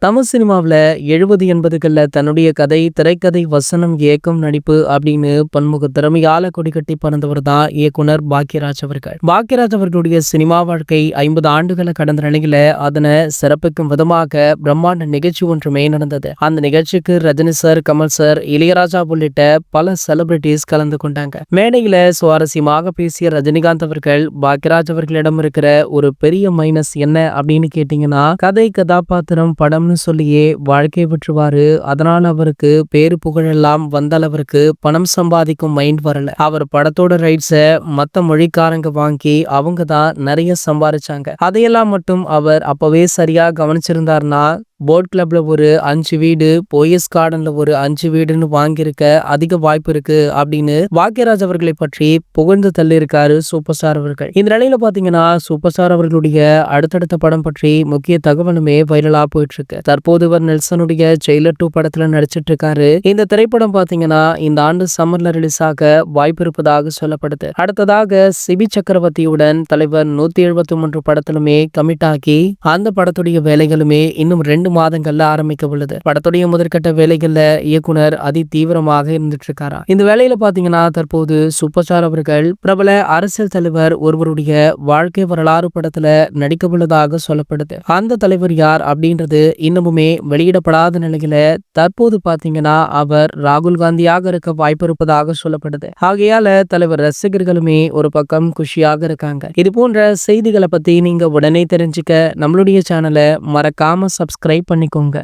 தமிழ் சினிமாவில் 70 80களில் தன்னுடைய கதை, திரைக்கதை, வசனம், இயக்கம், நடிப்பு அப்படின்னு பன்முக திறமையால கொடிகட்டி பறந்தவர் தான் இயக்குனர் பாக்யராஜ் அவர்கள். பாக்யராஜ் அவர்களுடைய சினிமா வாழ்க்கை 50 ஆண்டுகளை கடந்த நிலையில அதனை சிறப்பிக்கும் விதமாக பிரம்மாண்ட நிகழ்ச்சி ஒன்றுமே நடந்தது. அந்த நிகழ்ச்சிக்கு ரஜினி சார், கமல் சார், இளையராஜா உள்ளிட்ட பல செலிபிரிட்டிஸ் கலந்து கொண்டாங்க. மேடையில சுவாரஸ்யமாக பேசிய ரஜினிகாந்த் அவர்கள் பாக்யராஜ் அவர்களிடம் இருக்கிற ஒரு பெரிய மைனஸ் என்ன அப்படின்னு கேட்டீங்கன்னா, கதை, கதாபாத்திரம், படம் சொல்லியே வாழ்க்கை விட்டுருவாரு. அதனால அவருக்கு பேரு புகழெல்லாம் வந்த அளவிற்கு பணம் சம்பாதிக்கும் மைண்ட் வரல. அவர் படத்தோட ரைட்ஸ மத்த மொழிக்காரங்க வாங்கி அவங்க தான் நிறைய சம்பாதிச்சாங்க. அதையெல்லாம் மட்டும் அவர் அப்பவே சரியா கவனிச்சிருந்தாருன்னா போட் கிளப்ல ஒரு 5 வீடு, போயஸ் கார்டன்ல ஒரு 5 வீடுன்னு வாங்கியிருக்க அதிக வாய்ப்பு இருக்கு அப்படின்னு பாக்யராஜ் அவர்களை பற்றி புகழ்ந்து தள்ளியிருக்காரு சூப்பர் ஸ்டார் அவர்கள். இந்த நிலையில பாத்தீங்கன்னா சூப்பர் ஸ்டார் அவர்களுடைய அடுத்தடுத்த படம் பற்றி முக்கிய தகவலுமே வைரலா போயிட்டு இருக்கு. தற்போது இவர் நெல்சனுடைய ஜெயிலர் 2 படத்துல நடிச்சிட்டு இருக்காரு. இந்த திரைப்படம் பாத்தீங்கன்னா இந்த ஆண்டு சம்மர்ல ரிலீஸ் ஆக வாய்ப்பு இருப்பதாக சொல்லப்படுது. அடுத்ததாக சிபி சக்கரவர்த்தியுடன் தலைவர் 173 படத்திலுமே கமிட் ஆகி அந்த படத்துடைய வேலைகளுமே இன்னும் 2 மாதங்கள்ல ஆரம்பிக்க உள்ளது. படத்துடைய முதற்கட்ட வேலைகள்ல இயக்குனர் அதி தீவிரமாக இருந்துட்டு இருக்காரா. இந்த வேலையில பாத்தீங்கன்னா தற்போது சூப்பர் ஸ்டார் அவர்கள் பிரபல அரசியல் தலைவர் ஒருவருடைய வாழ்க்கை வரலாறு படத்துல நடிக்க உள்ளதாக சொல்லப்படுது. அந்த தலைவர் யார் அப்படின்றது இன்னமுமே வெளியிடப்படாத நிலையில தற்போது பாத்தீங்கன்னா அவர் ராகுல் காந்தியாக இருக்க வாய்ப்பு இருப்பதாக சொல்லப்படுது. ஆகையால தலைவர் ரசிகர்களுமே ஒரு பக்கம் குஷியாக இருக்காங்க. இது போன்ற செய்திகளை பத்தி நீங்க உடனே தெரிஞ்சுக்க நம்மளுடைய சேனலை மறக்காம சப்ஸ்கிரைப் பண்ணிக்கோங்க.